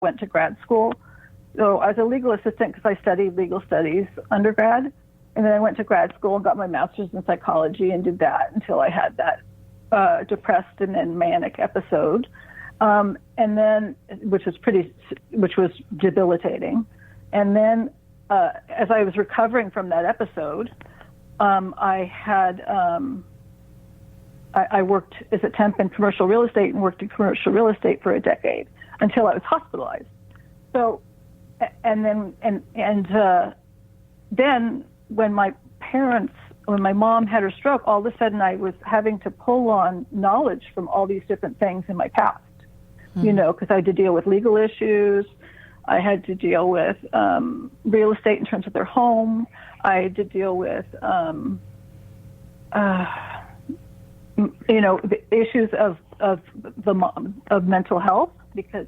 went to grad school. So I was a legal assistant because I studied legal studies undergrad. And then I went to grad school and got my master's in psychology and did that until I had that depressed and then manic episode. And then, which was debilitating. And then, as I was recovering from that episode, I worked as a temp in commercial real estate and worked in commercial real estate for a decade until I was hospitalized. So, then when my mom had her stroke, all of a sudden I was having to pull on knowledge from all these different things in my past, because I had to deal with legal issues. I had to deal with real estate in terms of their home. I had to deal with, the issues of mental health because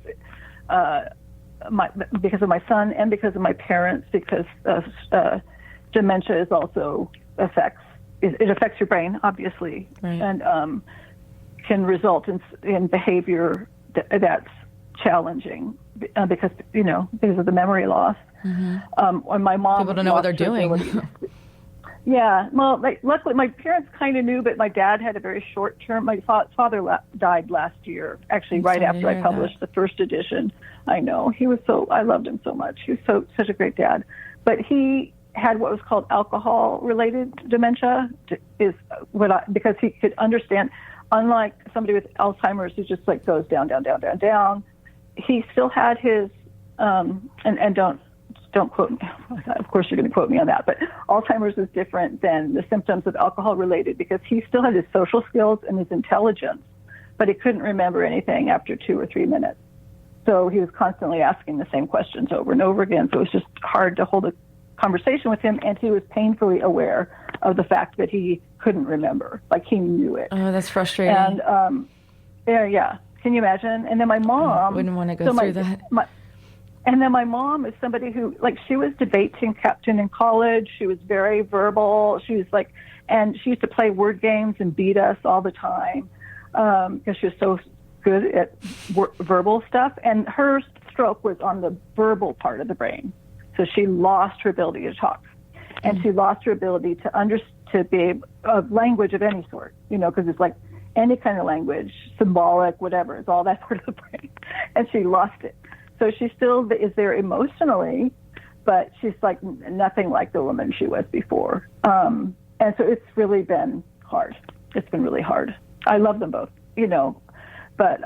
of my son and because of my parents, because dementia is also affects your brain, obviously, right. And can result in behavior that's challenging because of the memory loss. Mm-hmm. When my mom, people don't know what they're doing. Yeah, well, luckily my parents kind of knew, but my dad had a very short term. My father died last year, actually, right after I published the first edition. I know, I loved him so much. He was such a great dad, but he had what was called alcohol-related dementia, because he could understand, unlike somebody with Alzheimer's who just like goes down, down, down, down, down. He still had his, and don't quote me. Of course, you're going to quote me on that. But Alzheimer's is different than the symptoms of alcohol-related because he still had his social skills and his intelligence, but he couldn't remember anything after 2 or 3 minutes. So he was constantly asking the same questions over and over again. So it was just hard to hold a conversation with him, and he was painfully aware of the fact that he couldn't remember, like he knew it. Oh, that's frustrating. And yeah. Can you imagine? And then my mom, I wouldn't want to go through that. And then my mom is somebody who, she was debate team captain in college. She was very verbal. She was and she used to play word games and beat us all the time because she was so good at verbal stuff. And her stroke was on the verbal part of the brain. So she lost her ability to talk. And she lost her ability to be a language of any sort, because it's like any kind of language, symbolic, whatever. It's all that part of the brain. And she lost it. So she still is there emotionally, but she's like nothing like the woman she was before. And so it's really been hard. It's been really hard. I love them both, but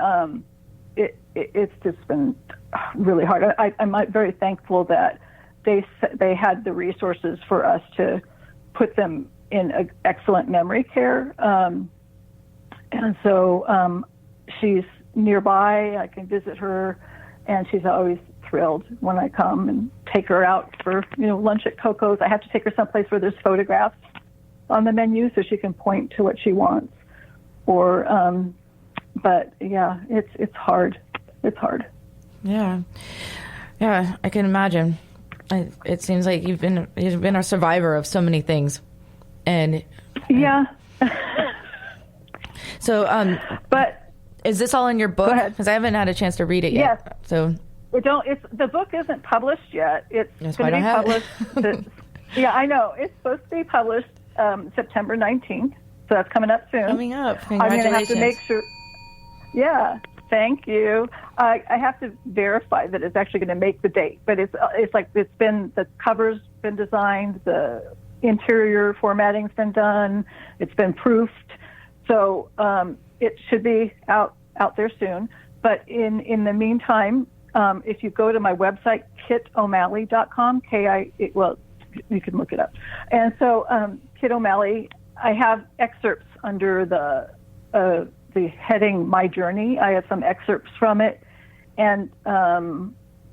it's just been really hard. I'm very thankful that they had the resources for us to put them in excellent memory care. And so she's nearby. I can visit her. And she's always thrilled when I come and take her out for, lunch at Coco's. I have to take her someplace where there's photographs on the menu so she can point to what she wants. Or, but yeah, it's hard. It's hard. Yeah. Yeah, I can imagine. It seems like you've been a survivor of so many things. And yeah. So, but is this all in your book? Because I haven't had a chance to read it yet. Yes. So the book isn't published yet. It's going to be published. Yeah, I know. It's supposed to be published September 19th. So that's coming up soon. Coming up. Congratulations. I'm going to have to make sure. Yeah. Thank you. I have to verify that it's actually going to make the date, but it's been, the cover's been designed, the interior formatting's been done, it's been proofed. So it should be out there soon. But in the meantime, if you go to my website, kittomalley.com, you can look it up. And so Kitt O'Malley, I have excerpts under the heading My Journey. I have some excerpts from it. And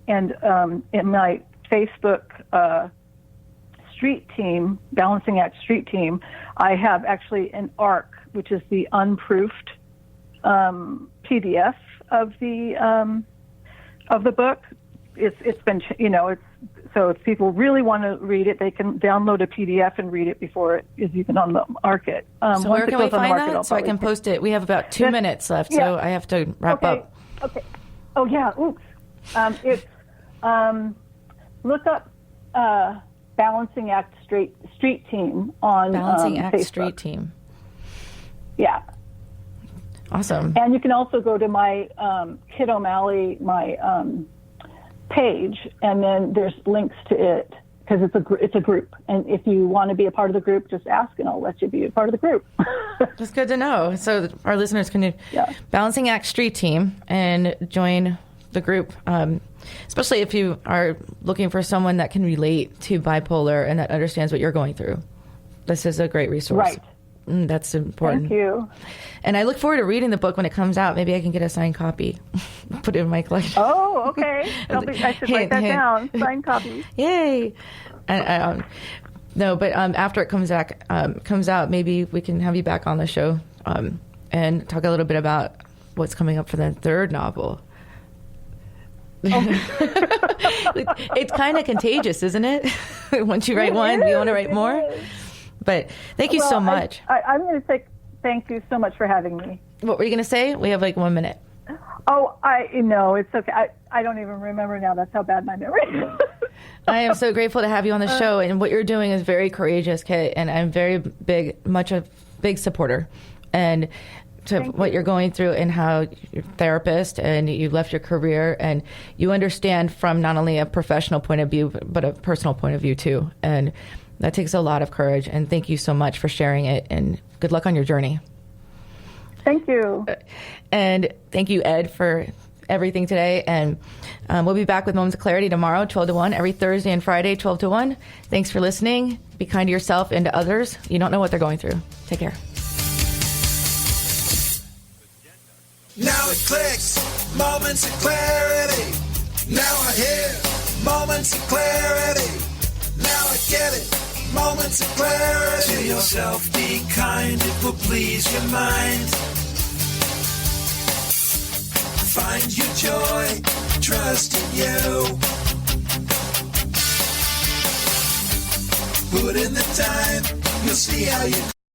in my Facebook street team, Balancing Act street team, I have actually an ARC, which is the unproofed PDF of the book. It's been, so if people really want to read it, they can download a PDF and read it before it is even on the market. So where can we find that? So I can post it. We have about 2 minutes left, so I have to wrap up. Okay. Oh, yeah. Oops. It's look up Balancing Act Street Team on Balancing Act Facebook. Street Team. Yeah. Awesome. And you can also go to my Kitt O'Malley, my page, and then there's links to it because it's a group. And if you want to be a part of the group, just ask and I'll let you be a part of the group. That's good to know. So our listeners can do Balancing Act Street Team and join the group, especially if you are looking for someone that can relate to bipolar and that understands what you're going through. This is a great resource. Right. That's important. Thank you. And I look forward to reading the book when it comes out. Maybe I can get a signed copy. Put it in my collection. Oh, okay. I should write that down. Signed copy. Yay. No, but after it comes out, maybe we can have you back on the show and talk a little bit about what's coming up for the third novel. It's kind of contagious, isn't it? Once you write one, you want to write more. But thank you so much. I'm going to say thank you so much for having me. What were you going to say? We have like 1 minute. Oh, it's okay. I don't even remember now. That's how bad my memory is. I am so grateful to have you on the show, and what you're doing is very courageous, Kitt, and I'm much a big supporter. And to what you're going through and how you're a therapist and you left your career and you understand from not only a professional point of view, but a personal point of view too. And that takes a lot of courage. And thank you so much for sharing it, and good luck on your journey. Thank you. And thank you, Ed, for everything today. And we'll be back with Moments of Clarity tomorrow, 12 to 1, every Thursday and Friday, 12 to 1. Thanks for listening. Be kind to yourself and to others. You don't know what they're going through. Take care. Now it clicks, moments of clarity. Now I hear moments of clarity. Now I get it, moments of clarity. To yourself, be kind, it will please your mind. Find your joy, trust in you. Put in the time, you'll see how you